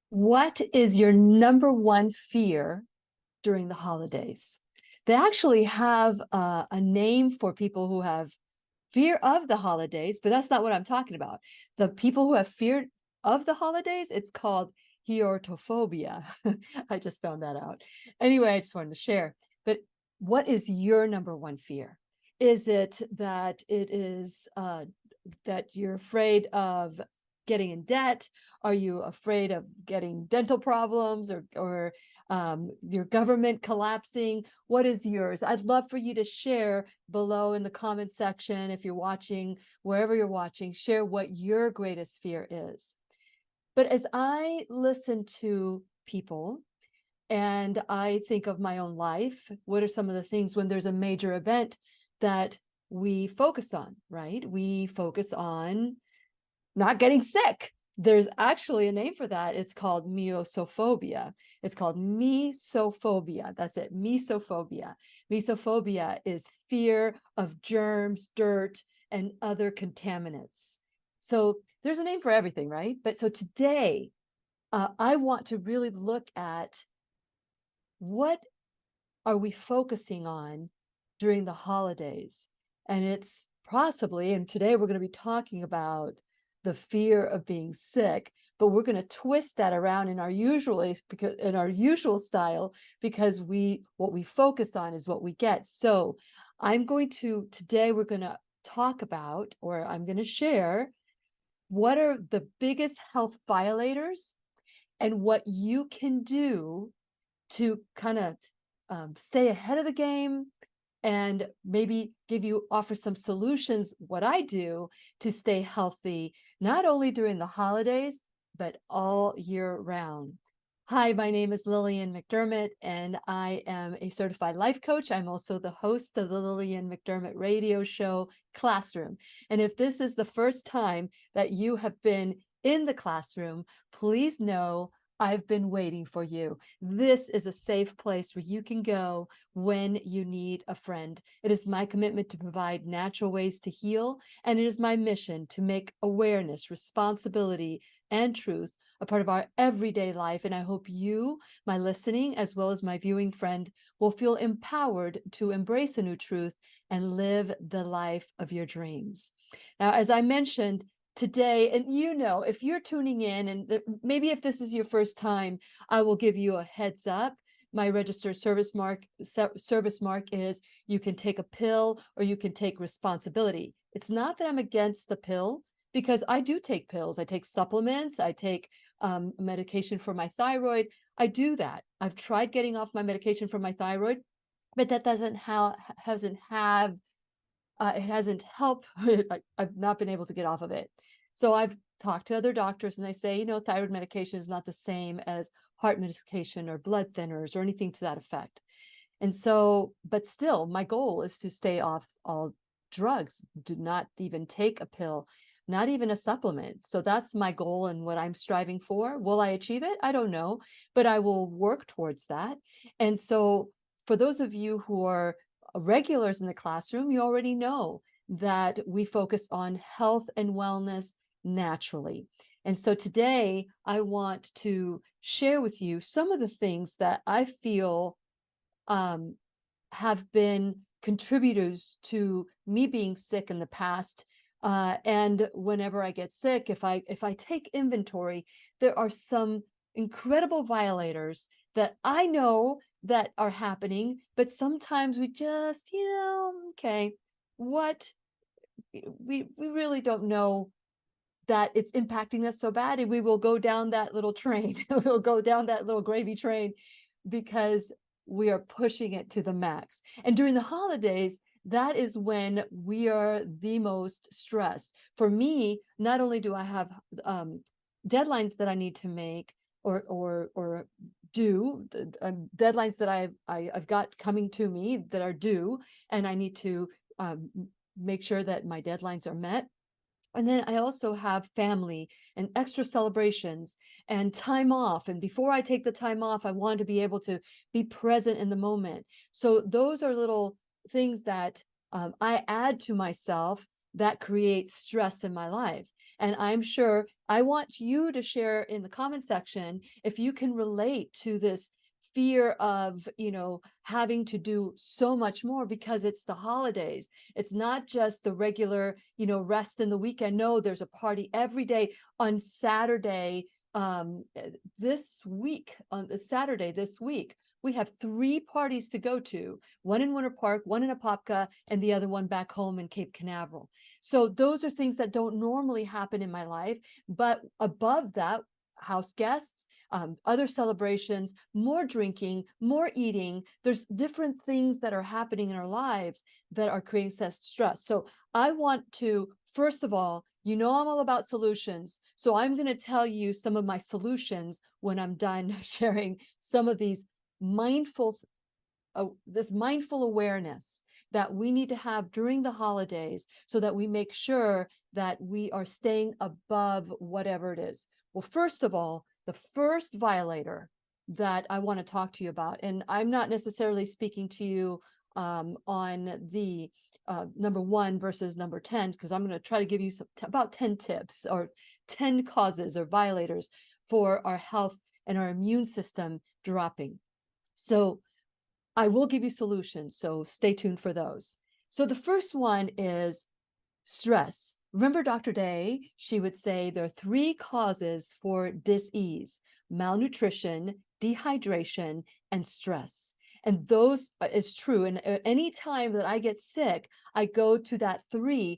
What is your number one fear during the holidays? They actually have a name for people who have fear of the holidays, but that's not what I'm talking about. The people who have fear of the holidays, it's called heortophobia. I just found that out. Anyway, I just wanted to share. But what is your number one fear? Is it that you're afraid of getting in debt? Are you afraid of getting dental problems or your government collapsing? What is yours? I'd love for you to share below in the comment section. If you're watching, wherever you're watching, share what your greatest fear is. But as I listen to people and I think of my own life, what are some of the things when there's a major event that we focus on, right? We focus on not getting sick. There's actually a name for that. It's called mesophobia. It's called mesophobia. That's it, mesophobia. Mesophobia is fear of germs, dirt, and other contaminants. So there's a name for everything, right? But so today, I want to really look at what are we focusing on during the holidays? And it's possibly, and today we're going to be talking about the fear of being sick, but we're going to twist that around in our usual style, because what we focus on is what we get. So today we're going to talk about, or I'm going to share, what are the biggest health violators and what you can do to kind of stay ahead of the game and maybe offer some solutions, what I do to stay healthy, not only during the holidays, but all year round. Hi, my name is Lillian McDermott, and I am a certified life coach. I'm also the host of the Lillian McDermott radio show, Classroom. And if this is the first time that you have been in the classroom, please know I've been waiting for you. This is a safe place where you can go when you need a friend. It is my commitment to provide natural ways to heal, and it is my mission to make awareness, responsibility, and truth a part of our everyday life. And I hope you, my listening, as well as my viewing friend, will feel empowered to embrace a new truth and live the life of your dreams. Now, as I mentioned, today, and if you're tuning in, and maybe if this is your first time, I will give you a heads up. My registered service mark is you can take a pill or you can take responsibility. It's not that I'm against the pill, because I do take pills. I take supplements. I take medication for my thyroid. I do that. I've tried getting off my medication for my thyroid, but that it hasn't helped. I've not been able to get off of it. So I've talked to other doctors and they say, thyroid medication is not the same as heart medication or blood thinners or anything to that effect. And so, but still, my goal is to stay off all drugs, do not even take a pill, not even a supplement. So that's my goal and what I'm striving for. Will I achieve it? I don't know, but I will work towards that. And so for those of you who are regulars in the classroom, you already know that we focus on health and wellness naturally. And so today I want to share with you some of the things that I feel have been contributors to me being sick in the past. And whenever I get sick, if I take inventory, there are some incredible violators that I know that are happening, but sometimes we just, okay, what we really don't know that it's impacting us so bad, and we will go down that little train. We'll go down that little gravy train because we are pushing it to the max. And during the holidays, that is when we are the most stressed. For me, not only do I have deadlines that I need to make or do, deadlines that I've got coming to me that are due, and I need to make sure that my deadlines are met. And then I also have family and extra celebrations and time off. And before I take the time off, I want to be able to be present in the moment. So those are little things that I add to myself that creates stress in my life. And I'm sure I want you to share in the comment section if you can relate to this fear of, having to do so much more because it's the holidays. It's not just the regular, rest in the weekend. No, there's a party every day. On Saturday, this week, on the Saturday this week, we have 3 parties to go to, one in Winter Park, one in Apopka, and the other one back home in Cape Canaveral. So those are things that don't normally happen in my life. But above that, house guests, other celebrations, more drinking, more eating. There's different things that are happening in our lives that are creating stress. So I want to, first of all, I'm all about solutions. So I'm going to tell you some of my solutions when I'm done sharing some of these this mindful awareness that we need to have during the holidays so that we make sure that we are staying above whatever it is. Well, first of all, the first violator that I want to talk to you about, and I'm not necessarily speaking to you on the number 1 versus number 10, because I'm going to try to give you about 10 tips or 10 causes or violators for our health and our immune system dropping. So I will give you solutions, so stay tuned for those. So the first one is stress. Remember Dr. Day, she would say there are 3 causes for dis-ease: malnutrition, dehydration, and stress. And those is true. And any time that I get sick, I go to that 3.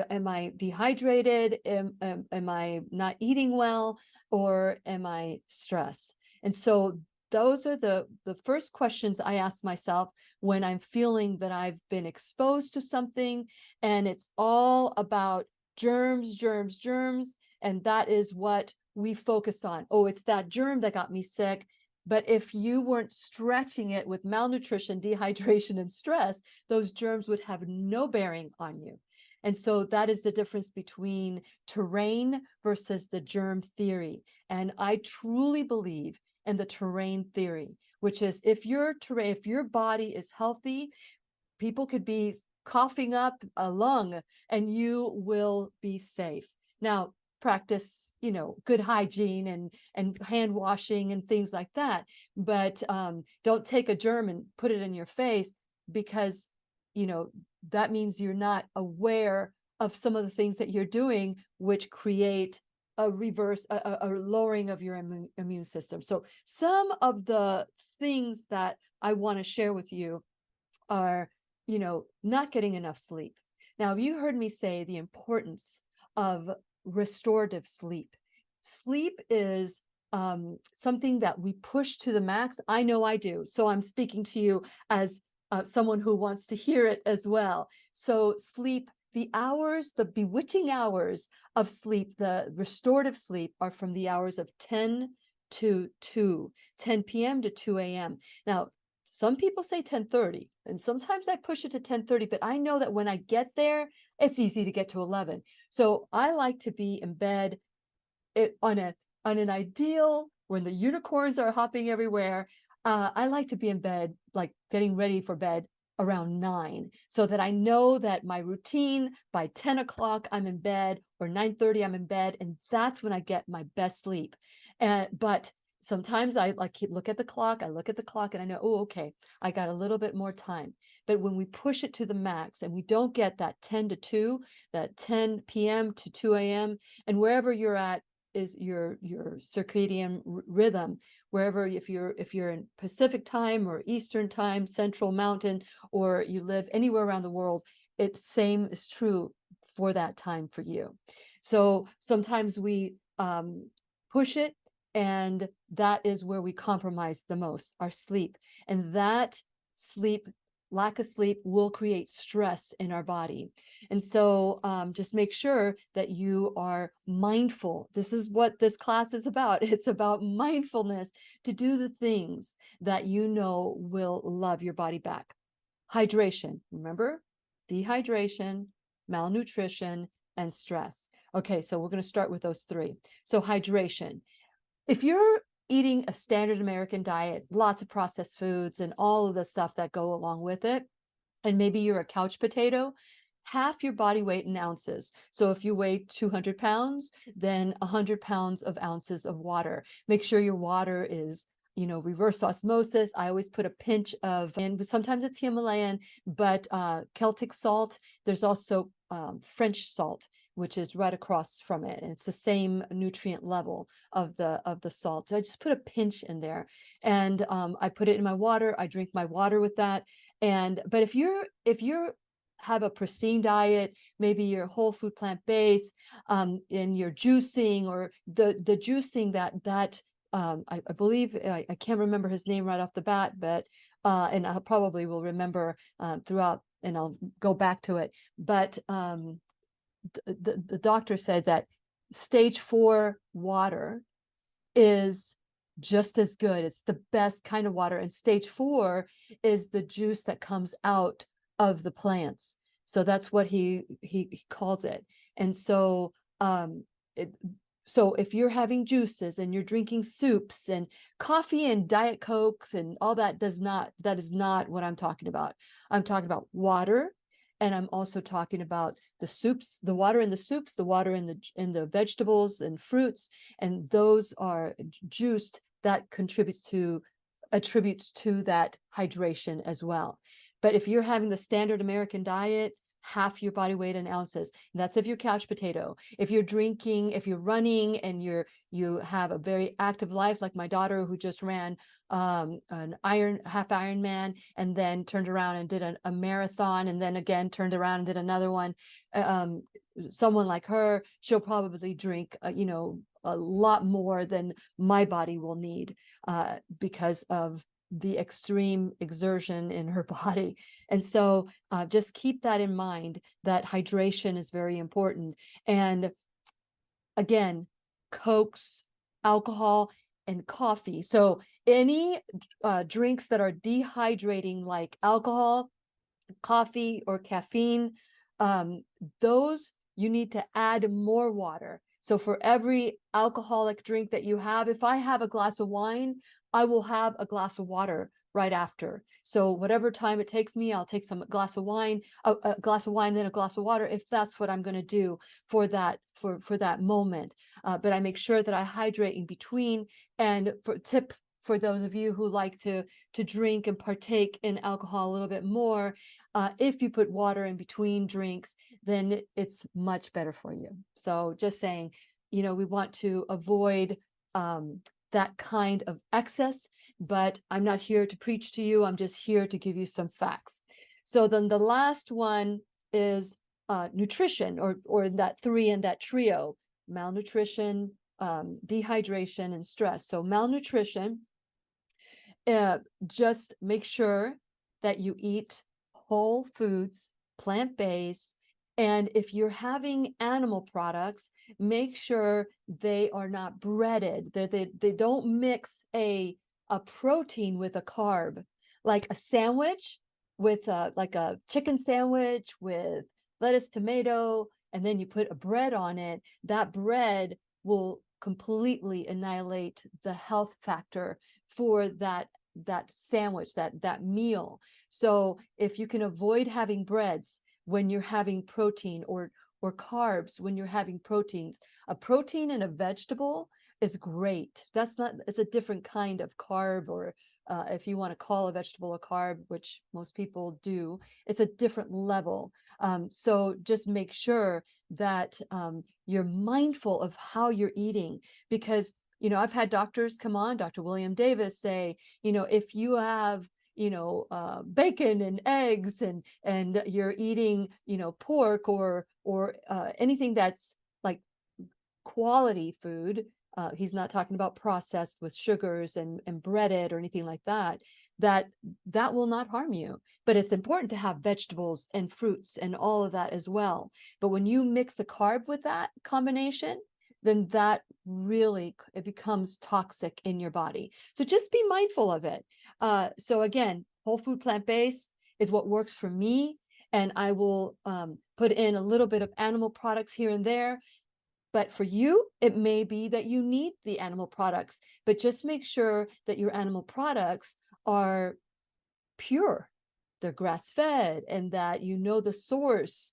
Am I dehydrated? Am I not eating well? Or am I stressed? And so those are the first questions I ask myself when I'm feeling that I've been exposed to something, and it's all about germs, germs, germs, and that is what we focus on. Oh, it's that germ that got me sick. But if you weren't stretching it with malnutrition, dehydration, and stress, those germs would have no bearing on you. And so that is the difference between terrain versus the germ theory. And I truly believe in the terrain theory, which is if your body is healthy, people could be coughing up a lung and you will be safe. Now, practice, good hygiene and hand washing and things like that. But don't take a germ and put it in your face, because, that means you're not aware of some of the things that you're doing, which create a lowering of your immune system. So some of the things that I want to share with you are, not getting enough sleep. Now, you heard me say the importance of restorative sleep. Sleep is something that we push to the max. I know I do. So I'm speaking to you as someone who wants to hear it as well. So sleep, the bewitching hours of sleep, the restorative sleep, are from the hours of 10 to 2, 10 p.m. to 2 a.m. Now, some people say 10:30, and sometimes I push it to 10:30, but I know that when I get there, it's easy to get to 11. So I like to be in bed on an ideal, when the unicorns are hopping everywhere. I like to be in bed, like getting ready for bed around 9, so that I know that my routine by 10 o'clock I'm in bed, or 9:30 I'm in bed, and that's when I get my best sleep. But sometimes I look at the clock, and I know, oh, okay, I got a little bit more time. But when we push it to the max and we don't get that 10 to 2, that 10 p.m. to 2 a.m., and wherever you're at is your circadian rhythm, wherever, if you're in Pacific time or Eastern time, Central Mountain, or you live anywhere around the world, same is true for that time for you. So sometimes we push it, and that is where we compromise the most, our sleep. And that lack of sleep will create stress in our body. And so just make sure that you are mindful. This is what this class is about. It's about mindfulness to do the things that will love your body back. Hydration, remember? Dehydration, malnutrition, and stress. Okay, so we're going to start with those 3. So hydration. If you're eating a standard American diet, lots of processed foods and all of the stuff that go along with it, and maybe you're a couch potato, half your body weight in ounces. So if you weigh 200 pounds, then 100 pounds of ounces of water. Make sure your water is, reverse osmosis. I always put a pinch of, and sometimes it's Himalayan, but Celtic salt. There's also French salt, which is right across from it, and it's the same nutrient level of the salt. So I just put a pinch in there, and I put it in my water. I drink my water with that. But if you're have a pristine diet, maybe you're whole food plant-based, and you're juicing, or the juicing that I believe, I can't remember his name right off the bat, but and I probably will remember throughout, and I'll go back to it. But the doctor said that stage 4 water is just as good. It's the best kind of water. And stage 4 is the juice that comes out of the plants. So that's what he calls it. And so so if you're having juices and you're drinking soups and coffee and Diet Cokes and all that, that is not what I'm talking about. I'm talking about water. And I'm also talking about the soups, the water in the soups, the water in the vegetables and fruits, and those are juiced. That attributes to that hydration as well. But if you're having the standard American diet, half your body weight in ounces. That's if you're couch potato. If you're drinking, if you're running, and you have a very active life, like my daughter, who just ran an half Ironman, and then turned around and did a marathon, and then again turned around and did another one. Someone like her, she'll probably drink, a lot more than my body will need, because of the extreme exertion in her body. And so just keep that in mind, that hydration is very important. And again, Cokes, alcohol, and coffee. So any drinks that are dehydrating, like alcohol, coffee, or caffeine, those you need to add more water. So for every alcoholic drink that you have, if I have a glass of wine, I will have a glass of water right after. So whatever time it takes me, I'll take some glass of wine, a glass of wine, then a glass of water, if that's what I'm going to do for that moment. But I make sure that I hydrate in between. And for those of you who like to drink and partake in alcohol a little bit more, if you put water in between drinks, then it's much better for you. So just saying, we want to avoid that kind of excess, but I'm not here to preach to you. I'm just here to give you some facts. So then the last one is nutrition, or that 3 in that trio: malnutrition, dehydration, and stress. So malnutrition, just make sure that you eat whole foods, plant-based. And if you're having animal products, make sure they are not breaded. They don't mix a protein with a carb, like a sandwich with like a chicken sandwich with lettuce, tomato, and then you put a bread on it. That bread will completely annihilate the health factor for that sandwich, that meal. So if you can avoid having breads when you're having protein, or carbs when you're having proteins, a protein in a vegetable is great. It's a different kind of carb, or if you want to call a vegetable a carb, which most people do, it's a different level. So just make sure that you're mindful of how you're eating, because I've had doctors come on, Dr. William Davis, say, if you have bacon and eggs, and you're eating pork, or anything that's like quality food, he's not talking about processed with sugars and breaded or anything like that, that will not harm you. But it's important to have vegetables and fruits and all of that as well. But when you mix a carb with that combination, then that really, it becomes toxic in your body. So just be mindful of it. So again, whole food plant-based is what works for me. And I will put in a little bit of animal products here and there. But for you, it may be that you need the animal products, but just make sure that your animal products are pure, they're grass-fed, and that the source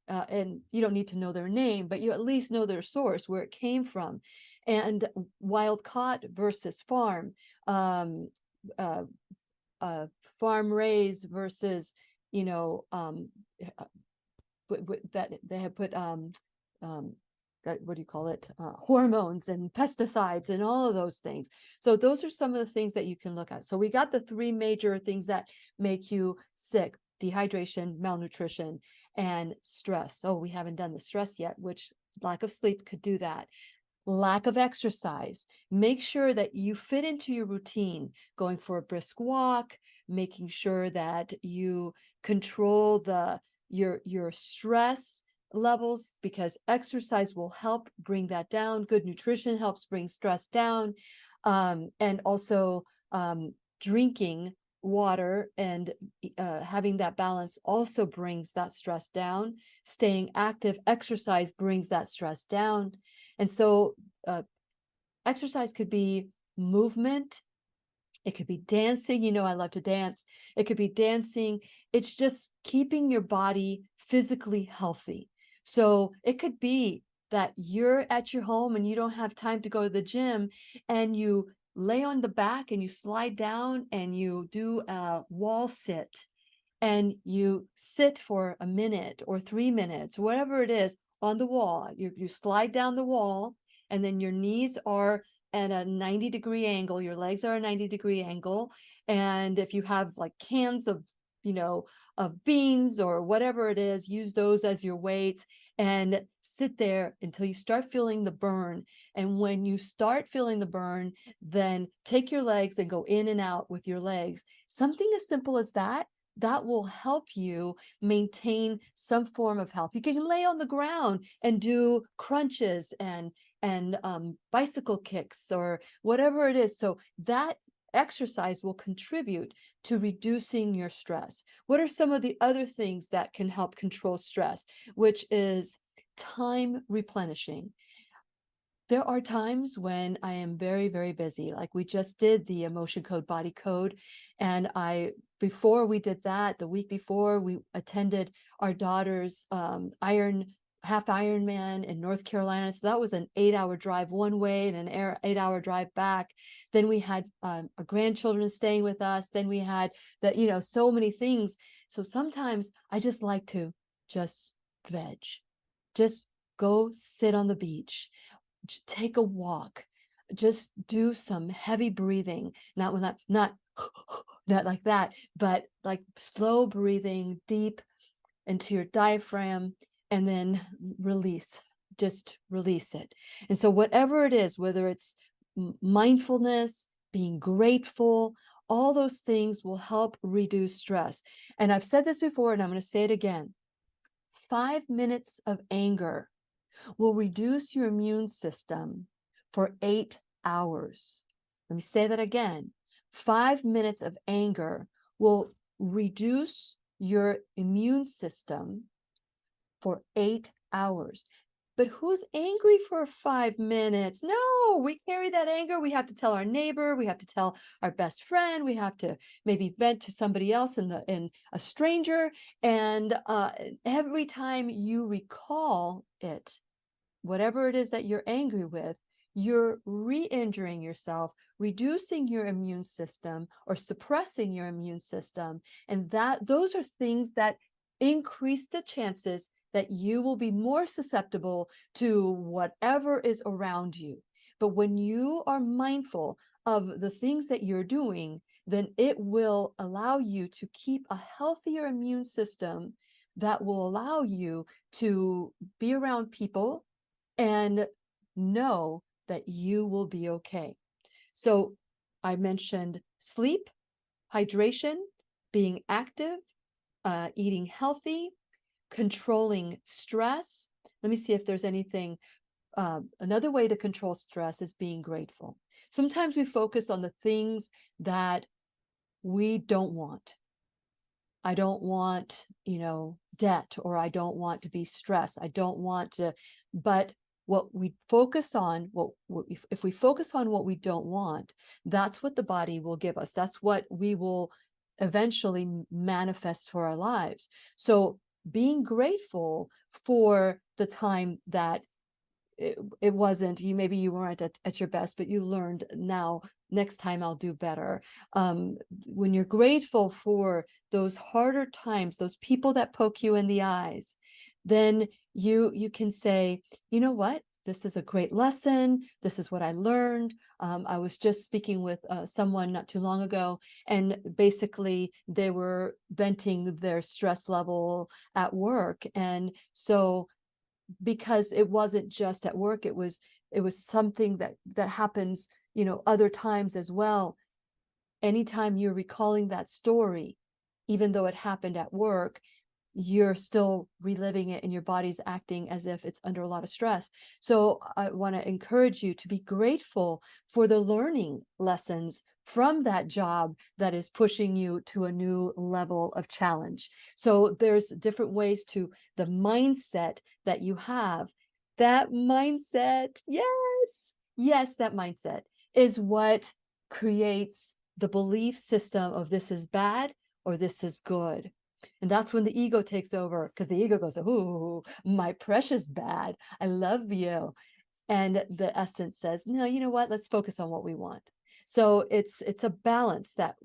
and you don't need to know their name, but you at least know their source, where it came from. And wild caught versus farm, um, uh, farm raised versus, you know, that they have put um, what do you call it, hormones and pesticides and all of those things. So those are some of the things that you can look at. So we got the three major things that make you sick: dehydration, malnutrition, and stress. Oh, we haven't done the stress yet, which lack of sleep could do that. Lack of exercise. Make sure that you fit into your routine, going for a brisk walk, making sure that you control your stress levels, because exercise will help bring that down. Good nutrition helps bring stress down. And also drinking water and having that balance also brings that stress down. Staying active, exercise brings that stress down. And so exercise could be movement. It could be dancing. You know, I love to dance. It could be dancing. It's just keeping your body physically healthy. So it could be that you're at your home and you don't have time to go to the gym, and you lay on the back and you slide down and you do a wall sit, and you sit for a minute or 3 minutes, whatever it is, on the wall. You slide down the wall, and then your knees are at a 90-degree angle, your legs are a 90-degree angle. And if you have like cans of, you know, of beans or whatever it is, use those as your weights and sit there until you start feeling the burn. And when you start feeling the burn, then take your legs and go in and out with your legs. Something as simple as that will help you maintain some form of health. You can lay on the ground and do crunches and bicycle kicks or whatever it is. So that exercise will contribute to reducing your stress. What are some of the other things that can help control stress? Which is time replenishing. There are times when I am very, very busy. Like we just did the emotion code, body code. And before we did that, the week before, we attended our daughter's half Ironman in North Carolina. So that was an 8-hour drive one way and an 8-hour drive back. Then we had our grandchildren staying with us. Then we had so many things. So sometimes I just like to just veg, just go sit on the beach, take a walk, just do some heavy breathing, not like that, but like slow breathing deep into your diaphragm, and then just release it. And so whatever it is, whether it's mindfulness, being grateful, all those things will help reduce stress. And I've said this before, and I'm going to say it again. 5 minutes of anger will reduce your immune system for 8 hours. Let me say that again. 5 minutes of anger will reduce your immune system for 8 hours. But who's angry for 5 minutes? No, we carry that anger. We have to tell our neighbor. We have to tell our best friend. We have to maybe vent to somebody else in a stranger. And every time you recall it, whatever it is that you're angry with, you're re-injuring yourself, reducing your immune system or suppressing your immune system. And those are things that increase the chances that you will be more susceptible to whatever is around you. But when you are mindful of the things that you're doing, then it will allow you to keep a healthier immune system that will allow you to be around people and know that you will be okay. So I mentioned sleep, hydration, being active, eating healthy, controlling stress. Let me see if there's anything. Another way to control stress is being grateful. Sometimes we focus on the things that we don't want. I don't want, debt, or I don't want to be stressed. I don't want to, but what we focus on, if we focus on what we don't want, that's what the body will give us. That's what we will eventually manifest for our lives. So being grateful for the time that it wasn't you, maybe you weren't at your best, but you learned, now next time I'll do better. When you're grateful for those harder times, those people that poke you in the eyes, then you can say, you know what, this is a great lesson, this is what I learned. I was just speaking with someone not too long ago, and basically they were venting their stress level at work, and so because it wasn't just at work, it was something that happens, other times as well. Anytime you're recalling that story, even though it happened at work, you're still reliving it and your body's acting as if it's under a lot of stress. So I want to encourage you to be grateful for the learning lessons from that job that is pushing you to a new level of challenge. So there's different ways to the mindset that you have. That mindset, yes, that mindset is what creates the belief system of this is bad or this is good. And that's when the ego takes over, because the ego goes, "Ooh, my precious bad, I love you." And the essence says, "No, you know what? Let's focus on what we want." So it's a balance, that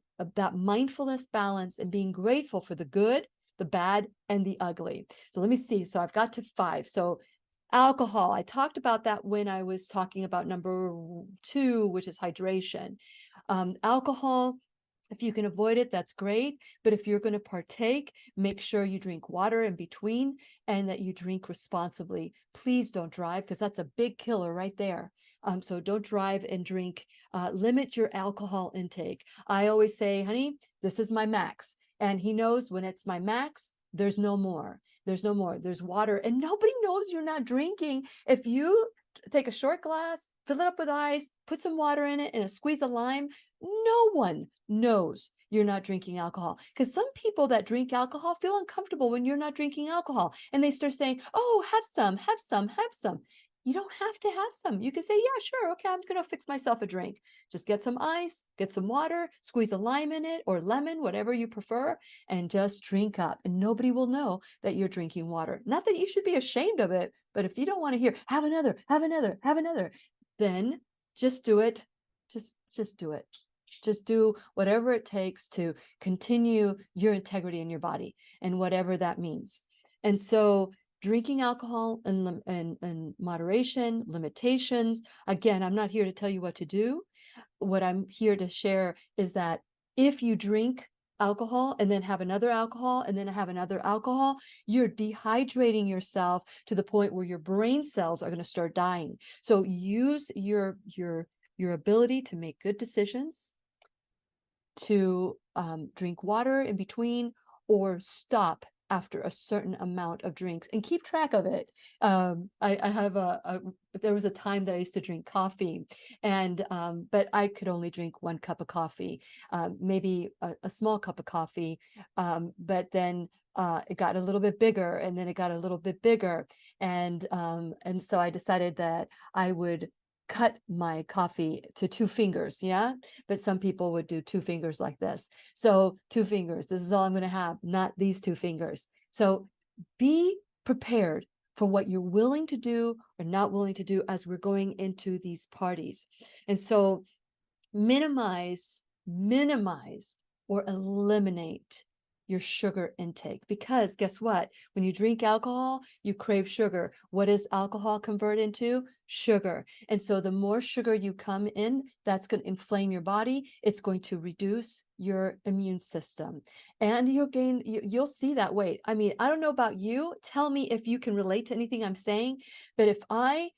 mindfulness balance, and being grateful for the good, the bad, and the ugly. So let me see. So I've got to 5. So alcohol, I talked about that when I was talking about number 2, which is hydration. Alcohol, if you can avoid it, that's great. But if you're going to partake, make sure you drink water in between and that you drink responsibly. Please don't drive, because that's a big killer right there. So don't drive and drink. Limit your alcohol intake. I always say, honey, this is my max. And he knows when it's my max, there's no more. There's no more. There's water. And nobody knows you're not drinking. If you take a short glass, fill it up with ice, put some water in it, and a squeeze of lime, no one knows you're not drinking alcohol. Because some people that drink alcohol feel uncomfortable when you're not drinking alcohol, and they start saying, "Oh, have some, have some, have some." You don't have to have some. You can say, "Yeah, sure, okay, I'm gonna fix myself a drink." Just get some ice, get some water, squeeze a lime in it or lemon, whatever you prefer, and just drink up. And nobody will know that you're drinking water. Not that you should be ashamed of it, but if you don't want to hear, "Have another, have another, have another," then just do it. Just do it. Just do whatever it takes to continue your integrity in your body, and whatever that means. And so drinking alcohol in moderation, limitations. Again, I'm not here to tell you what to do. What I'm here to share is that if you drink alcohol and then have another alcohol and then have another alcohol, you're dehydrating yourself to the point where your brain cells are going to start dying. So use your ability to make good decisions, to drink water in between, or stop after a certain amount of drinks, and keep track of it. I have there was a time that I used to drink coffee, and but I could only drink 1 cup of coffee, maybe a small cup of coffee, but then it got a little bit bigger, and then it got a little bit bigger, and so I decided that I would cut my coffee to 2 fingers, yeah? But some people would do 2 fingers like this. So 2 fingers, this is all I'm going to have, not these 2 fingers. So be prepared for what you're willing to do or not willing to do as we're going into these parties. And so minimize or eliminate your sugar intake, because guess what? When you drink alcohol, you crave sugar. What does alcohol convert into? Sugar. And so the more sugar you come in, that's going to inflame your body. It's going to reduce your immune system, and you'll see that weight. I mean, I don't know about you. Tell me if you can relate to anything I'm saying, but if I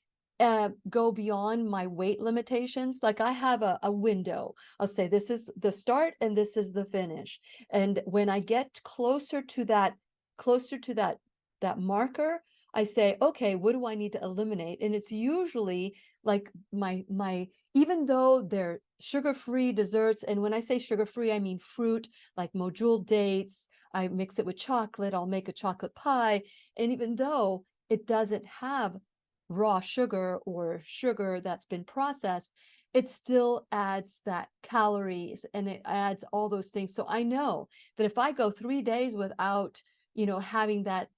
go beyond my weight limitations, like I have a window. I'll say this is the start and this is the finish. And when I get closer to that marker, I say, okay, what do I need to eliminate? And it's usually like my even though they're sugar-free desserts, and when I say sugar-free, I mean fruit, like mojule dates. I mix it with chocolate. I'll make a chocolate pie. And even though it doesn't have raw sugar or sugar that's been processed, it still adds that calories and it adds all those things. So I know that if I go 3 days without having that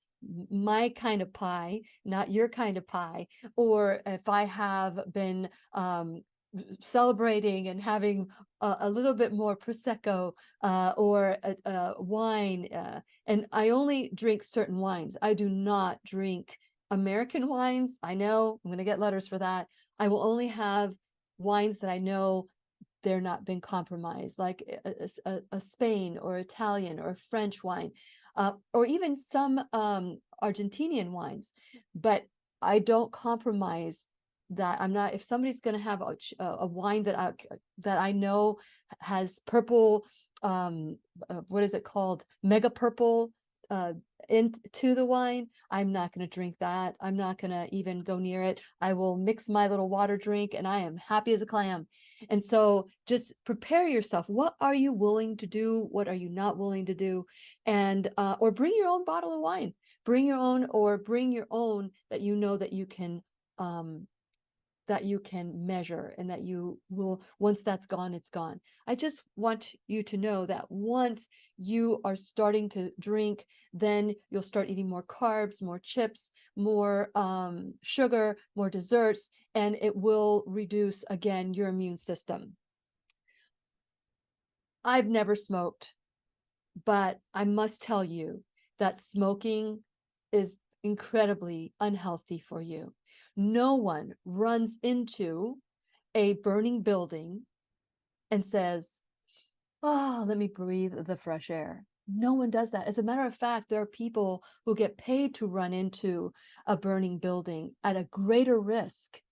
my kind of pie, not your kind of pie, or if I have been celebrating and having a little bit more prosecco or a wine, and I only drink certain wines. I do not drink American wines. I know I'm going to get letters for that. I will only have wines that I know they're not been compromised, like a Spain or Italian or French wine, or even some Argentinian wines. But I don't compromise that. I'm not, if somebody's going to have a wine that I know has purple, what is it called? Mega purple into the wine, I'm not going to drink that. I'm not going to even go near it. I will mix my little water drink and I am happy as a clam. And so just prepare yourself. What are you willing to do? What are you not willing to do? And or bring your own bottle of wine. Bring your own, or bring your own that you know that you can measure, and that you will, once that's gone, it's gone. I just want you to know that once you are starting to drink, then you'll start eating more carbs, more chips, more sugar, more desserts, and it will reduce again your immune system. I've never smoked, but I must tell you that smoking is incredibly unhealthy for you. No one runs into a burning building and says, "Oh, let me breathe the fresh air." No one does that. As a matter of fact, there are people who get paid to run into a burning building at a greater risk,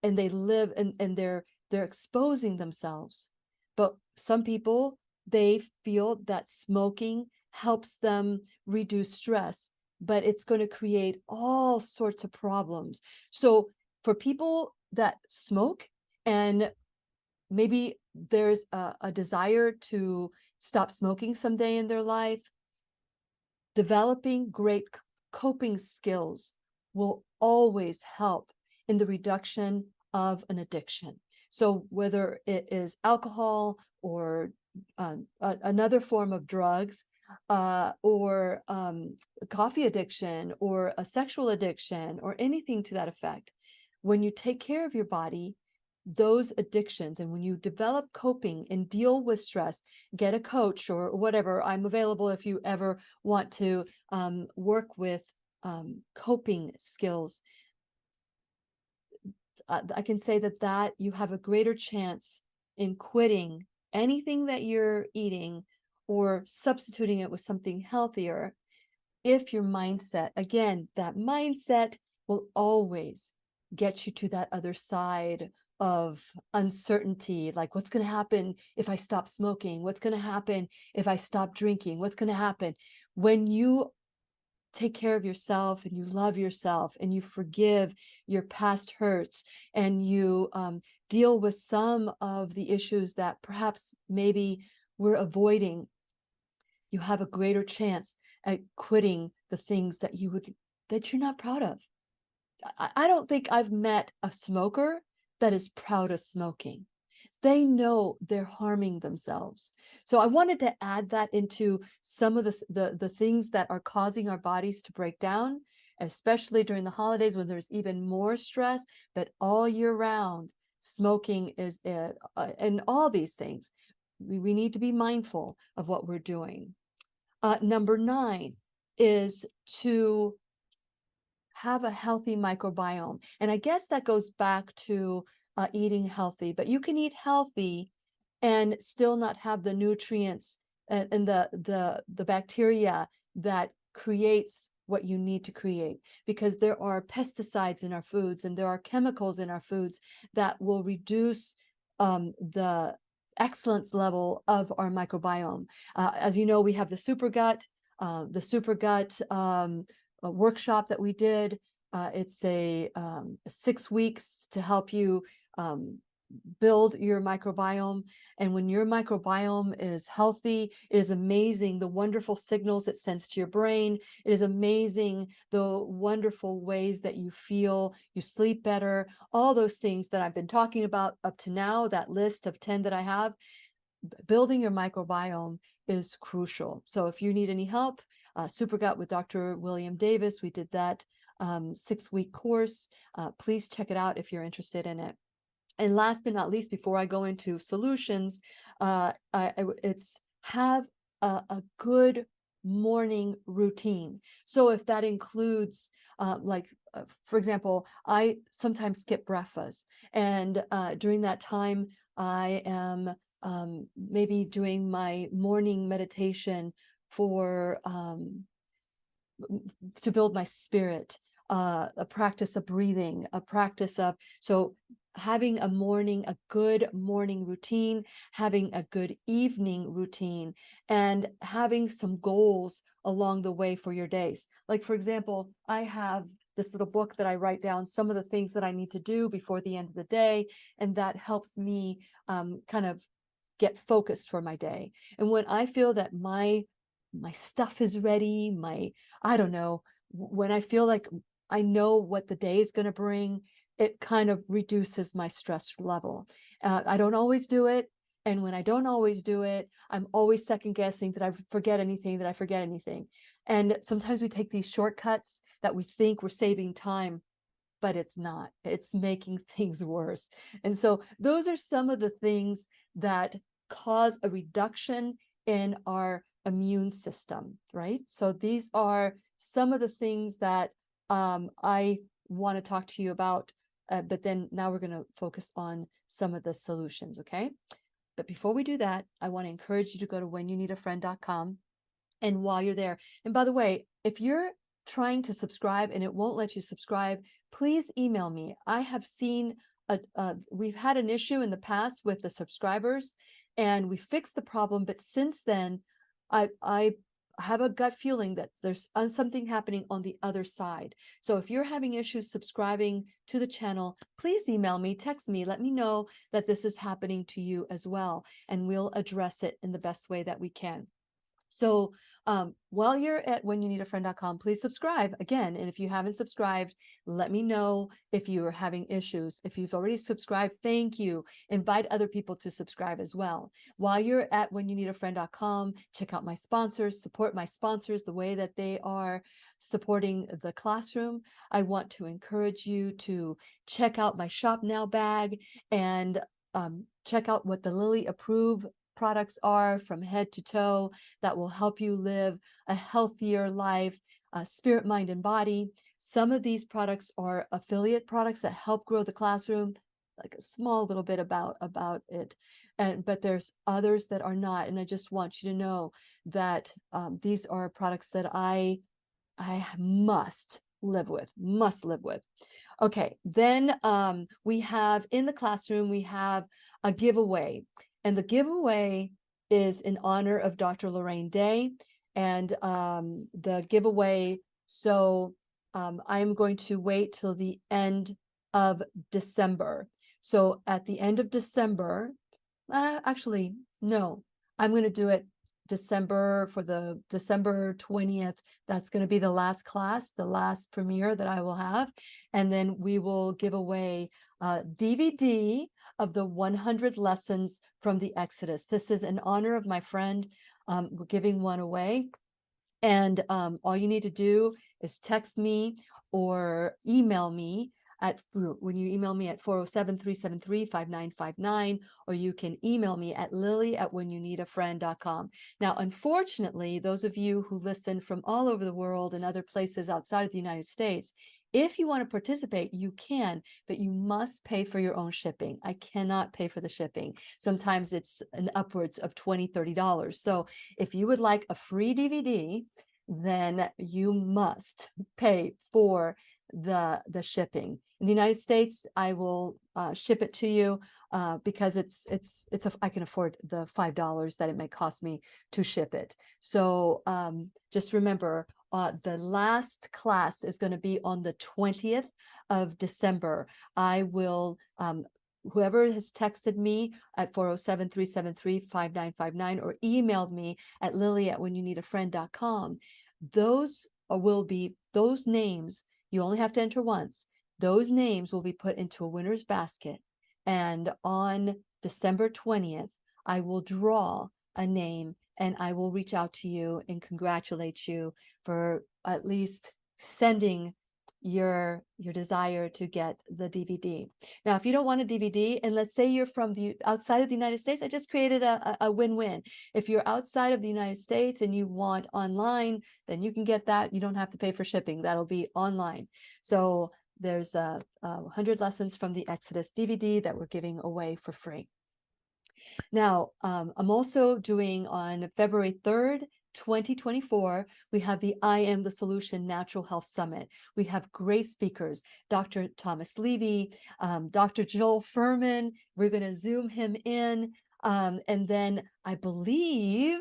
and they live and they're exposing themselves. But some people, they feel that smoking helps them reduce stress, but it's going to create all sorts of problems. So for people that smoke, and maybe there's a desire to stop smoking someday in their life, developing great coping skills will always help in the reduction of an addiction. So whether it is alcohol or another form of drugs, or coffee addiction, or a sexual addiction, or anything to that effect, when you take care of your body, those addictions, and when you develop coping and deal with stress, get a coach or whatever. I'm available if you ever want to work with coping skills. I can say that you have a greater chance in quitting anything that you're eating or substituting it with something healthier if your mindset, again, that mindset will always get you to that other side of uncertainty, like what's going to happen if I stop smoking? What's going to happen if I stop drinking? What's going to happen? When you take care of yourself and you love yourself and you forgive your past hurts and you deal with some of the issues that perhaps maybe we're avoiding, you have a greater chance at quitting the things that you're not proud of. I don't think I've met a smoker that is proud of smoking. They know they're harming themselves. So I wanted to add that into some of the things that are causing our bodies to break down, especially during the holidays when there's even more stress, but all year round, smoking is, and all these things, we need to be mindful of what we're doing. Number 9 is to have a healthy microbiome. And I guess that goes back to eating healthy, but you can eat healthy and still not have the nutrients and the bacteria that creates what you need to create, because there are pesticides in our foods and there are chemicals in our foods that will reduce the excellence level of our microbiome. As you know, we have the super gut a workshop that we did. It's a 6 weeks to help you build your microbiome. And when your microbiome is healthy, it is amazing the wonderful signals it sends to your brain. It is amazing the wonderful ways that you feel, you sleep better, all those things that I've been talking about up to now, that list of 10 that I have. Building your microbiome is crucial. So if you need any help, Super Gut with Dr. William Davis. We did that 6-week course. Please check it out if you're interested in it. And last but not least, before I go into solutions, it's have a good morning routine. So if that includes for example, I sometimes skip breakfast, and during that time I am maybe doing my morning meditation for to build my spirit, a practice of breathing, a practice of, so having a good morning routine, having a good evening routine, and having some goals along the way for your days. Like, for example, I have this little book that I write down some of the things that I need to do before the end of the day, and that helps me kind of get focused for my day. And when I feel that my stuff is ready, I don't know, when I feel like I know what the day is going to bring, it kind of reduces my stress level. I don't always do it. And when I don't always do it, I'm always second guessing that I forget anything. And sometimes we take these shortcuts that we think we're saving time, but it's not. It's making things worse. And so those are some of the things that cause a reduction in our immune system, right? So these are some of the things that I want to talk to you about, but then now we're going to focus on some of the solutions, okay? But before we do that, I want to encourage you to go to whenyouneedafriend.com. And while you're there, and by the way, if you're trying to subscribe and it won't let you subscribe, please email me. I have seen we've had an issue in the past with the subscribers, and we fixed the problem. But since then, I have a gut feeling that there's something happening on the other side. So if you're having issues subscribing to the channel, please email me, text me, let me know that this is happening to you as well, and we'll address it in the best way that we can. So while you're at whenyouneedafriend.com, please subscribe again. And if you haven't subscribed, let me know if you are having issues. If you've already subscribed, thank you. Invite other people to subscribe as well. While you're at whenyouneedafriend.com, check out my sponsors, support my sponsors the way that they are supporting the classroom. I want to encourage you to check out my Shop Now bag and check out what the Lilly approved products are from head to toe that will help you live a healthier life, spirit, mind, and body. Some of these products are affiliate products that help grow the classroom, like a small little bit about it, but there's others that are not. And I just want you to know that these are products that I must live with. Okay, then we have in the classroom, we have a giveaway. And the giveaway is in honor of Dr. Lorraine Day. And the giveaway, so I'm going to wait till the end of December. So at the end of December, actually, no, I'm going to do it for the December 20th. That's going to be the last class, the last premiere that I will have. And then we will give away a DVD of the 100 lessons from the Exodus. This is in honor of my friend. We're giving one away. And all you need to do is text me or email me when you email me at 407-373-5959, or you can email me at lily@whenyouneedafriend.com. Now, unfortunately, those of you who listen from all over the world and other places outside of the United States, if you want to participate, you can, but you must pay for your own shipping. I cannot pay for the shipping. Sometimes it's an upwards of $20, $30. So if you would like a free DVD, then you must pay for the shipping. In the United States, I will ship it to you because I can afford the $5 that it may cost me to ship it. So just remember, the last class is going to be on the 20th of December. I will, whoever has texted me at 407-373-5959 or emailed me at lily@whenyouneedafriend.com, those names, you only have to enter once. Those names will be put into a winner's basket. And on December 20th, I will draw a name and I will reach out to you and congratulate you for at least sending your desire to get the DVD. Now, if you don't want a DVD, and let's say you're from the outside of the United States, I just created a win-win. If you're outside of the United States and you want online, then you can get that. You don't have to pay for shipping. That'll be online. So there's 100 lessons from the Exodus DVD that we're giving away for free. Now, I'm also doing on February 3rd, 2024, we have the I Am the Solution Natural Health Summit. We have great speakers, Dr. Thomas Levy, Dr. Joel Furman. We're going to Zoom him in. And then I believe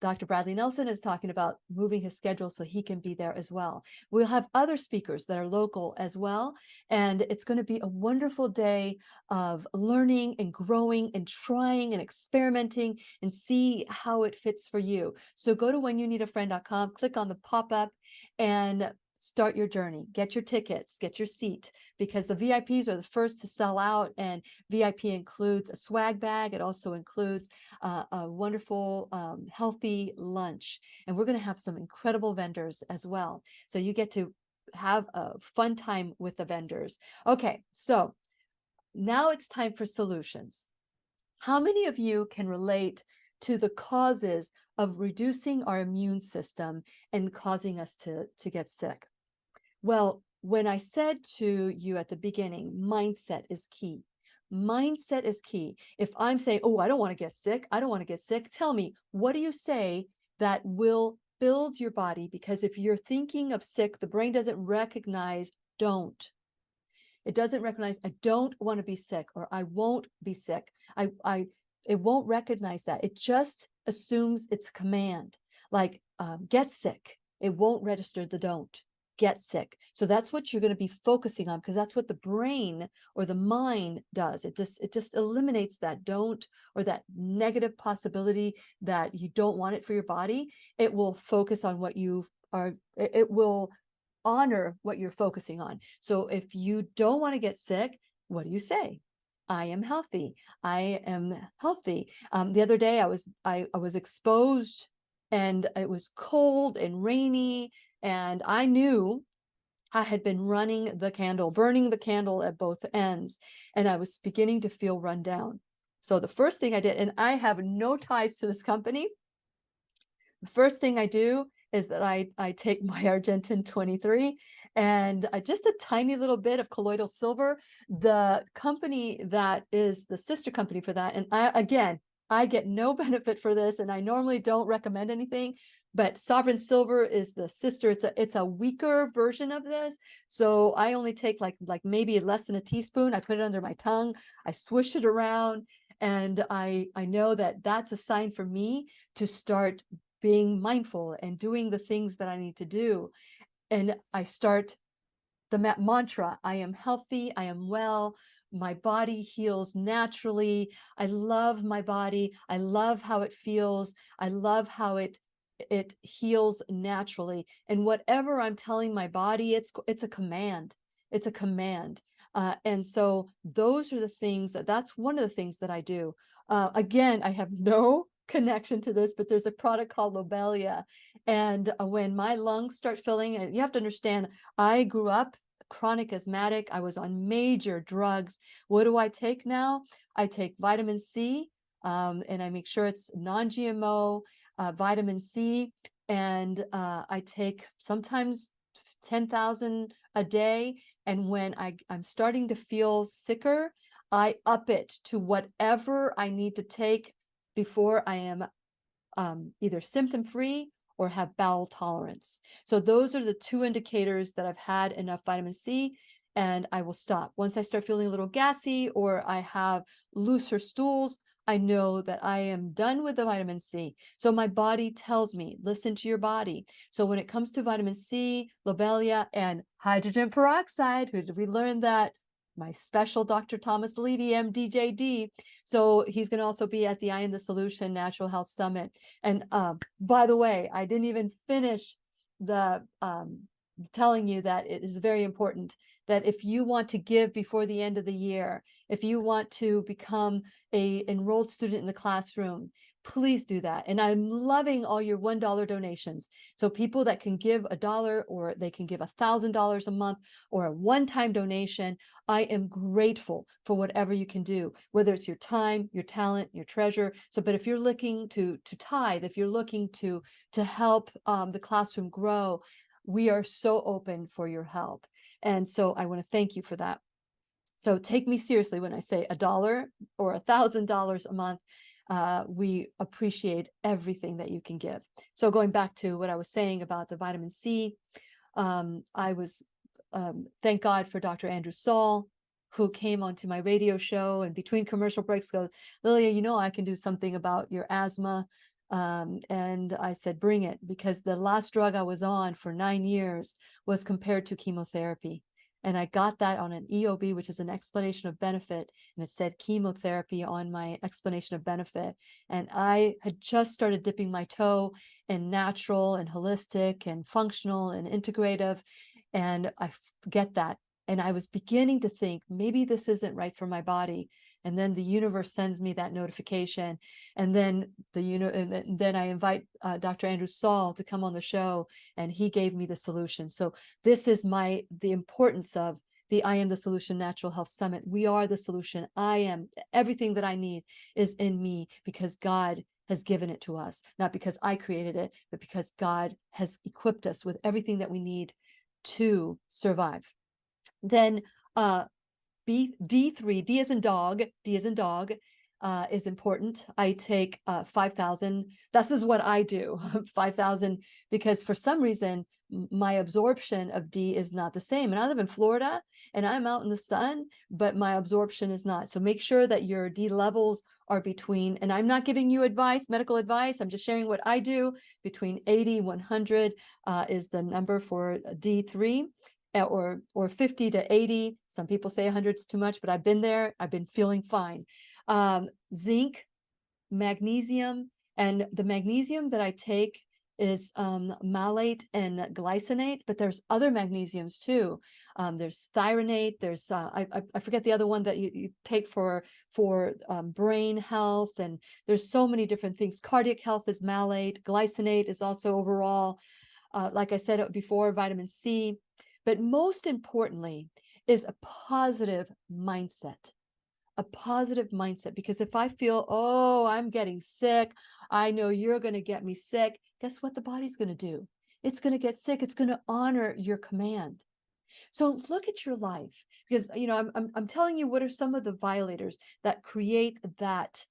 Dr. Bradley Nelson is talking about moving his schedule so he can be there as well. We'll have other speakers that are local as well. And it's going to be a wonderful day of learning and growing and trying and experimenting and see how it fits for you. So go to whenyouneedafriend.com, click on the pop-up and start your journey. Get your tickets, get your seat, because the VIPs are the first to sell out, and VIP includes a swag bag. It also includes a wonderful, healthy lunch. And we're going to have some incredible vendors as well. So you get to have a fun time with the vendors. Okay, so now it's time for solutions. How many of you can relate to the causes of reducing our immune system and causing us to get sick? Well, when I said to you at the beginning, mindset is key. Mindset is key. If I'm saying, oh, I don't want to get sick, I don't want to get sick, tell me, what do you say that will build your body? Because if you're thinking of sick, the brain doesn't recognize don't. It doesn't recognize I don't want to be sick, or I won't be sick. It won't recognize that. It just assumes it's a command, like get sick. It won't register the don't. Get sick. So that's what you're going to be focusing on, because that's what the brain or the mind does. It just eliminates that don't, or that negative possibility that you don't want it for your body. It will focus on what you are. It will honor what you're focusing on. So if you don't want to get sick, what do you say? I am healthy. I am healthy. The other day I was exposed, and it was cold and rainy, and I knew I had been burning the candle at both ends, and I was beginning to feel run down. So the first thing I did, and I have no ties to this company, the first thing I do is that I take my Argentin 23 and just a tiny little bit of colloidal silver. The company that is the sister company for that, and I get no benefit for this, and I normally don't recommend anything, but Sovereign Silver is the sister. It's a weaker version of this. So I only take like maybe less than a teaspoon. I put it under my tongue, I swish it around, and I know that that's a sign for me to start being mindful and doing the things that I need to do. And I start the mantra, I am healthy, I am well, my body heals naturally. I love my body. I love how it feels. I love how it heals naturally. And whatever I'm telling my body, it's a command. It's a command. And so those are the things that's one of the things that I do. Again, I have no connection to this, but there's a product called Lobelia. And when my lungs start filling, and you have to understand, I grew up chronic asthmatic. I was on major drugs. What do I take now? I take vitamin C, and I make sure it's non-GMO vitamin C. And I take sometimes 10,000 a day. And when I'm starting to feel sicker, I up it to whatever I need to take before I am either symptom-free or have bowel tolerance. So those are the two indicators that I've had enough vitamin C, and I will stop. Once I start feeling a little gassy or I have looser stools, I know that I am done with the vitamin C. So my body tells me, listen to your body. So when it comes to vitamin C, Lobelia, and hydrogen peroxide, who did we learn that? My special Dr. Thomas Levy, MDJD. So he's going to also be at the I Am the Solution Natural Health Summit. And by the way, I didn't even finish the telling you that it is very important that if you want to give before the end of the year, if you want to become a enrolled student in the classroom, please do that. And I'm loving all your $1 donations. So people that can give $1 or they can give $1,000 a month or a one-time donation, I am grateful for whatever you can do, whether it's your time, your talent, your treasure. So, but if you're looking to tithe, if you're looking to help the classroom grow, we are so open for your help. And so I want to thank you for that. So take me seriously when I say $1 or $1,000 a month. We appreciate everything that you can give. So going back to what I was saying about the vitamin C, thank God for Dr. Andrew Saul, who came onto my radio show and between commercial breaks goes, Lillian, you know, I can do something about your asthma. And I said, bring it, because the last drug I was on for 9 years was compared to chemotherapy. And I got that on an EOB, which is an explanation of benefit. And it said chemotherapy on my explanation of benefit. And I had just started dipping my toe in natural and holistic and functional and integrative. And I get that. And I was beginning to think, maybe this isn't right for my body. And then the universe sends me that notification. And then then I invite Dr. Andrew Saul to come on the show, and he gave me the solution. So this is the importance of the I Am the Solution Natural Health Summit. We are the solution. I am. Everything that I need is in me because God has given it to us, not because I created it, but because God has equipped us with everything that we need to survive. Then D3, D as in dog, is important. I take 5,000. This is what I do, 5,000, because for some reason, my absorption of D is not the same. And I live in Florida and I'm out in the sun, but my absorption is not. So make sure that your D levels are between, and I'm not giving you advice, medical advice. I'm just sharing what I do. Between 80, 100 is the number for D3. Or 50 to 80. Some people say 100 is too much, but I've been there. I've been feeling fine. Zinc, magnesium, and the magnesium that I take is malate and glycinate, but there's other magnesiums too. There's thionate. There's I forget the other one that you take for brain health, and there's so many different things. Cardiac health is malate. Glycinate is also overall. Like I said before, vitamin C. But most importantly is a positive mindset. A positive mindset, because if I feel, oh, I'm getting sick, I know you're going to get me sick, guess what the body's going to do? It's going to get sick. It's going to honor your command. So look at your life, because you know I'm telling you what are some of the violators that create that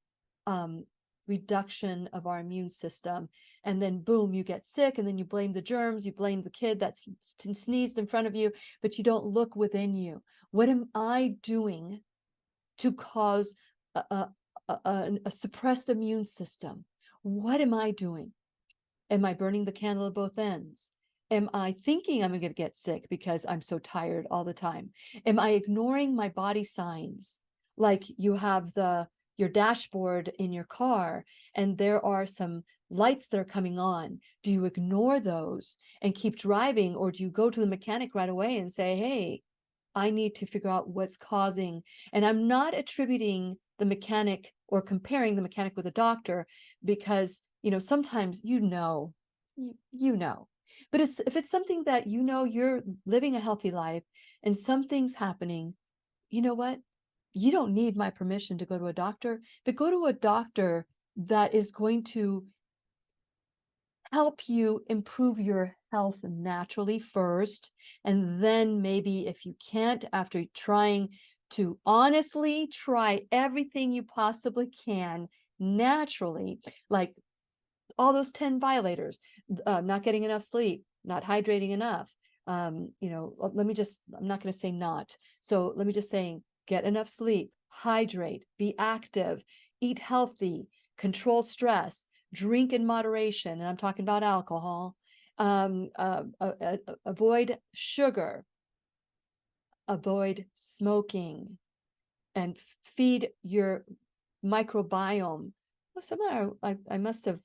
reduction of our immune system, and then boom, you get sick, and then you blame the germs, you blame the kid that sneezed in front of you, but you don't look within you. What am I doing to cause a suppressed immune system? What am I doing? Am I burning the candle at both ends? Am I thinking I'm going to get sick because I'm so tired all the time? Am I ignoring my body signs? Like you have your dashboard in your car and there are some lights that are coming on. Do you ignore those and keep driving, or do you go to the mechanic right away and say, hey, I need to figure out what's causing? And I'm not attributing the mechanic or comparing the mechanic with a doctor, because you know sometimes you know, but if it's something that you know you're living a healthy life and something's happening, you know what? You don't need my permission to go to a doctor, but go to a doctor that is going to help you improve your health naturally first. And then maybe if you can't, after trying to honestly try everything you possibly can naturally, like all those 10 violators, not getting enough sleep, not hydrating enough. You know, I'm not going to say not. So let me just say, get enough sleep, hydrate, be active, eat healthy, control stress, drink in moderation. And I'm talking about alcohol. Avoid sugar, avoid smoking, and feed your microbiome. Well, somehow I must have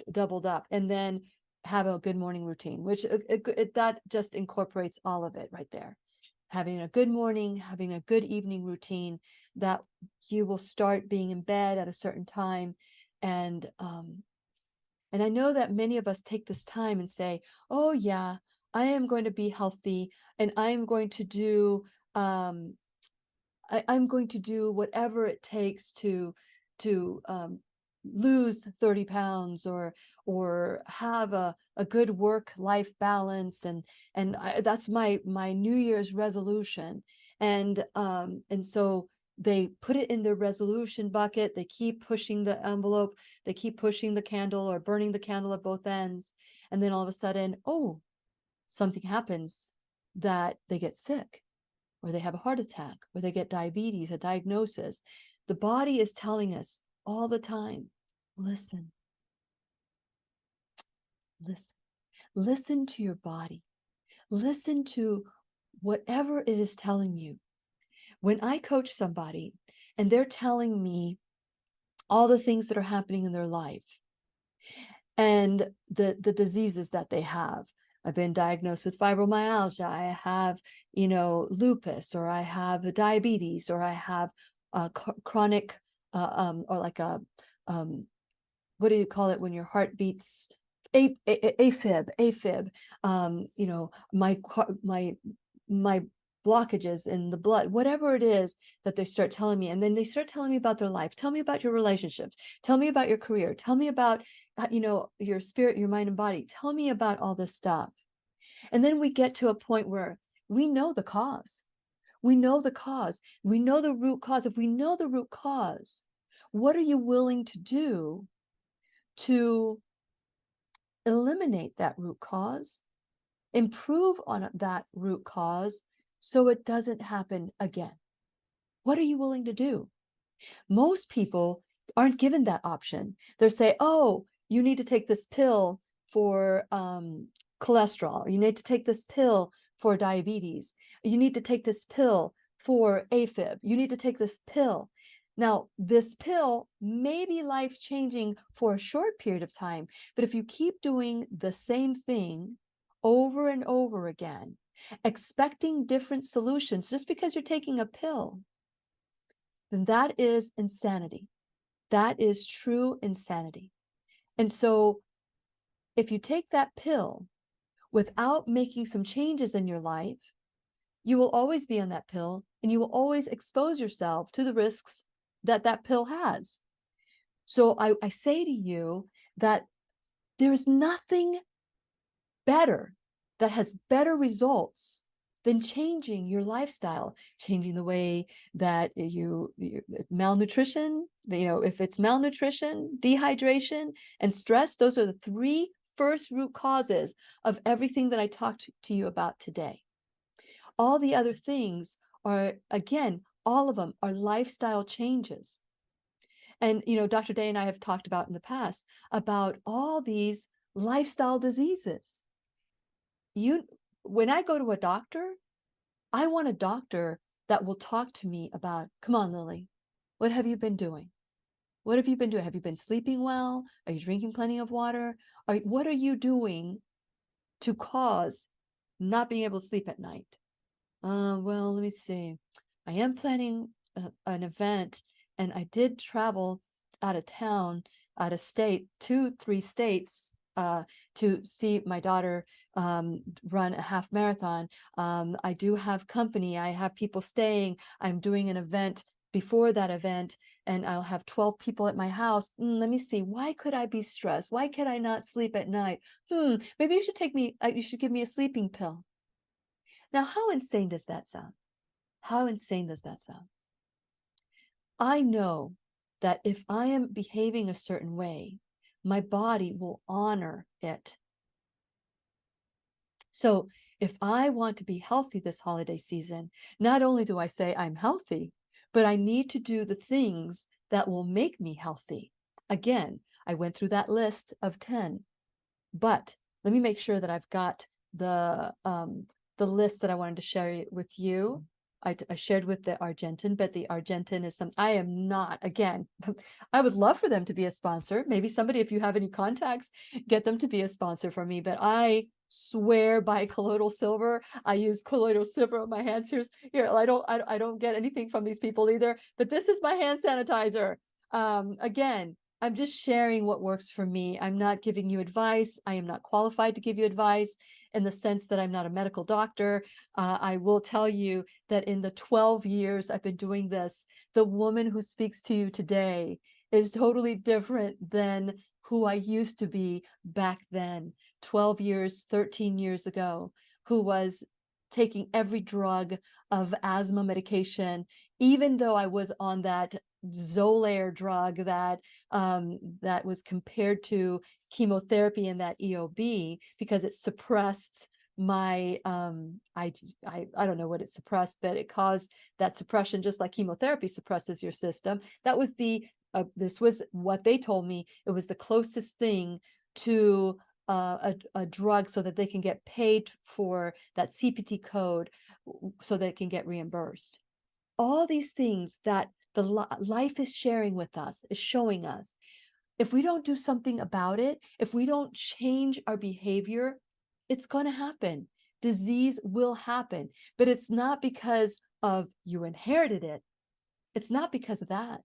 doubled up. And then have a good morning routine, which that just incorporates all of it right there. Having a good morning, having a good evening routine, that you will start being in bed at a certain time. And I know that many of us take this time and say, oh yeah, I am going to be healthy, and I am going to do I'm going to do whatever it takes to lose 30 pounds, or have a good work-life balance, and that's my New Year's resolution. And so they put it in their resolution bucket. They keep pushing the envelope, they keep pushing the candle, or burning the candle at both ends. And then all of a sudden, oh, something happens, that they get sick, or they have a heart attack, or they get diabetes, a diagnosis. The body is telling us all the time, listen, listen, listen to your body. Listen to whatever it is telling you. When I coach somebody and they're telling me all the things that are happening in their life and the diseases that they have, I've been diagnosed with fibromyalgia, I have, lupus, or I have diabetes, or I have chronic, or like a, what do you call it when your heart beats? AFib. My blockages in the blood, whatever it is that they start telling me. And then they start telling me about their life. Tell me about your relationships. Tell me about your career. Tell me about, your spirit, your mind and body. Tell me about all this stuff. And then we get to a point where we know the cause. We know the cause. We know the root cause. If we know the root cause, what are you willing to do to eliminate that root cause, improve on that root cause, so it doesn't happen again? What are you willing to do? Most people aren't given that option. They're say, oh, you need to take this pill for cholesterol. You need to take this pill for diabetes. You need to take this pill for AFib. You need to take this pill. Now, this pill may be life-changing for a short period of time, but if you keep doing the same thing over and over again, expecting different solutions just because you're taking a pill, then that is insanity. That is true insanity. And so if you take that pill without making some changes in your life, you will always be on that pill, and you will always expose yourself to the risks that that pill has. So I say to you that there is nothing better that has better results than changing your lifestyle, changing the way that you malnutrition, if it's malnutrition, dehydration, and stress, those are the three first root causes of everything that I talked to you about today. All the other things are, again, all of them are lifestyle changes. And, Dr. Day and I have talked about in the past about all these lifestyle diseases. When I go to a doctor, I want a doctor that will talk to me about, come on, Lily, what have you been doing? What have you been doing? Have you been sleeping well? Are you drinking plenty of water? What are you doing to cause not being able to sleep at night? Well, let me see. I am planning an event, and I did travel out of town, out of state, 2-3 states, to see my daughter run a half marathon. I do have company. I have people staying. I'm doing an event before that event, and I'll have 12 people at my house. Let me see. Why could I be stressed? Why could I not sleep at night? Maybe you should give me a sleeping pill. Now, how insane does that sound? How insane does that sound? I know that if I am behaving a certain way, my body will honor it. So if I want to be healthy this holiday season, not only do I say I'm healthy, but I need to do the things that will make me healthy. Again, I went through that list of 10, but let me make sure that I've got the list that I wanted to share with you. I shared with the Argentine, but the Argentine is I am not, again, I would love for them to be a sponsor. Maybe somebody, if you have any contacts, get them to be a sponsor for me. But I swear by colloidal silver. I use colloidal silver on my hands. Here, I don't get anything from these people either, but this is my hand sanitizer. Again, I'm just sharing what works for me. I'm not giving you advice. I am not qualified to give you advice in the sense that I'm not a medical doctor. I will tell you that in the 12 years I've been doing this, the woman who speaks to you today is totally different than who I used to be back then, 12 years, 13 years ago, who was taking every drug of asthma medication, even though I was on that Xolair drug that that was compared to chemotherapy in that EOB because it suppressed my I don't know what it suppressed, but it caused that suppression just like chemotherapy suppresses your system. That was this was what they told me. It was the closest thing to a drug so that they can get paid for that CPT code so they can get reimbursed. All these things that the life is sharing with us, is showing us. If we don't do something about it, if we don't change our behavior, it's going to happen. Disease will happen, but it's not because of you inherited it. It's not because of that.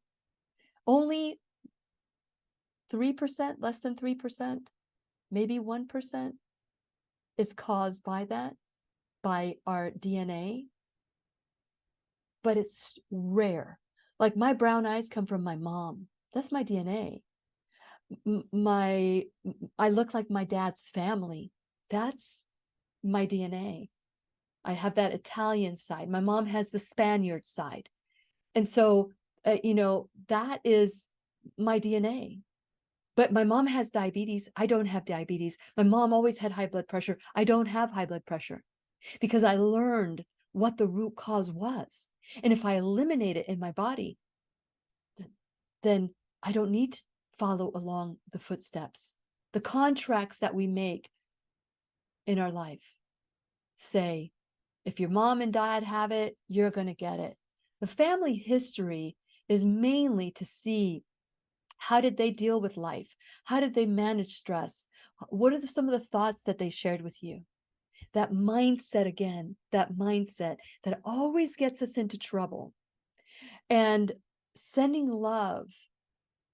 Only 3%, less than 3%, maybe 1% is caused by that, by our DNA, but it's rare. Like my brown eyes come from my mom. That's my DNA. I look like my dad's family. That's my DNA. I have that Italian side. My mom has the Spaniard side. And so, that is my DNA. But my mom has diabetes. I don't have diabetes. My mom always had high blood pressure. I don't have high blood pressure because I learned what the root cause was. And if I eliminate it in my body, then I don't need to follow along the footsteps. The contracts that we make in our life say, if your mom and dad have it, you're going to get it. The family history is mainly to see how did they deal with life? How did they manage stress? What are some of the thoughts that they shared with you? That mindset, again, that mindset that always gets us into trouble. And sending love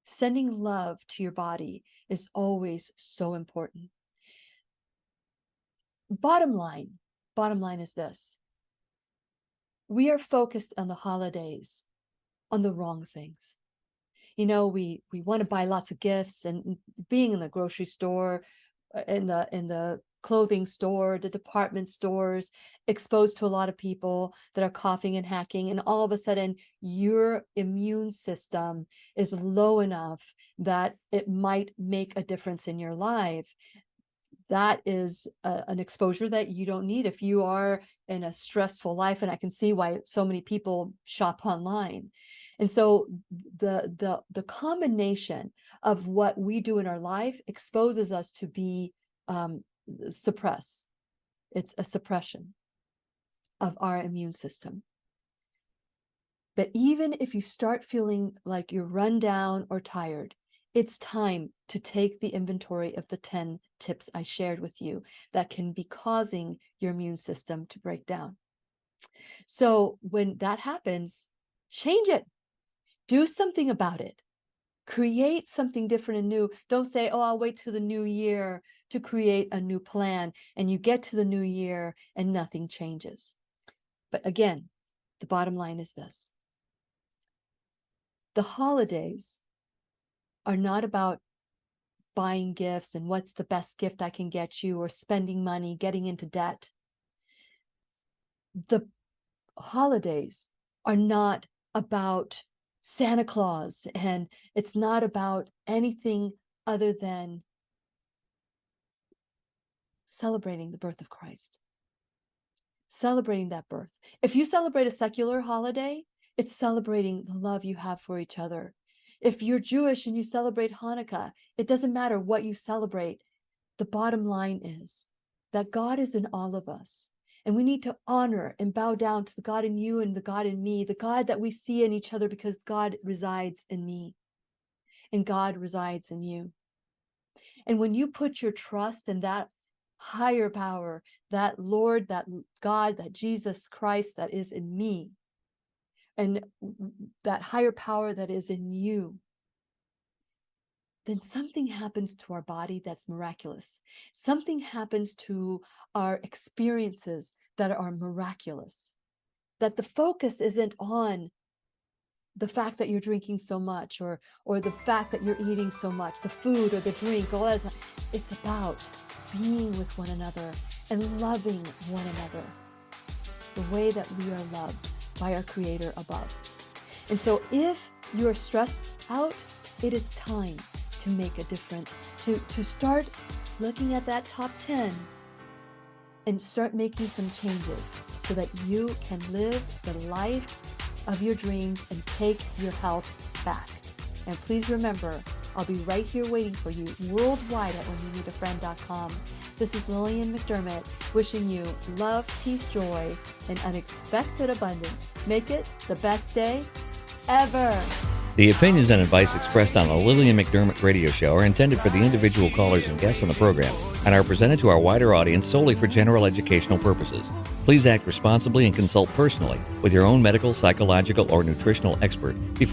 to your body is always so important. Bottom line is this. We are focused on the holidays, on the wrong things. We want to buy lots of gifts, and being in the grocery store, in the clothing store, the department stores, exposed to a lot of people that are coughing and hacking, and all of a sudden your immune system is low enough that it might make a difference in your life. That is an exposure that you don't need if you are in a stressful life. And I can see why so many people shop online. And so the combination of what we do in our life exposes us to be suppress. It's a suppression of our immune system. But even if you start feeling like you're run down or tired, it's time to take the inventory of the 10 tips I shared with you that can be causing your immune system to break down. So when that happens, change it. Do something about it. Create something different and new. Don't say, oh, I'll wait till the new year to create a new plan. And you get to the new year and nothing changes. But again, the bottom line is this. The holidays are not about buying gifts and what's the best gift I can get you, or spending money, getting into debt. The holidays are not about Santa Claus, and it's not about anything other than celebrating the birth of Christ. Celebrating that birth. If you celebrate a secular holiday, it's celebrating the love you have for each other. If you're Jewish and you celebrate Hanukkah, it doesn't matter what you celebrate. The bottom line is that God is in all of us. And we need to honor and bow down to the God in you and the God in me, the God that we see in each other, because God resides in me and God resides in you. And when you put your trust in that higher power, that Lord, that God, that Jesus Christ that is in me, and that higher power that is in you, then something happens to our body that's miraculous. Something happens to our experiences that are miraculous. That the focus isn't on the fact that you're drinking so much, or the fact that you're eating so much, the food or the drink, all that. It's about being with one another and loving one another the way that we are loved by our Creator above. And so if you're stressed out, it is time to make a difference, to start looking at that top 10 and start making some changes so that you can live the life of your dreams and take your health back. And please remember, I'll be right here waiting for you worldwide at whenyouneedafriend.com. This is Lillian McDermott wishing you love, peace, joy, and unexpected abundance. Make it the best day ever. The opinions and advice expressed on the Lillian McDermott radio show are intended for the individual callers and guests on the program and are presented to our wider audience solely for general educational purposes. Please act responsibly and consult personally with your own medical, psychological, or nutritional expert before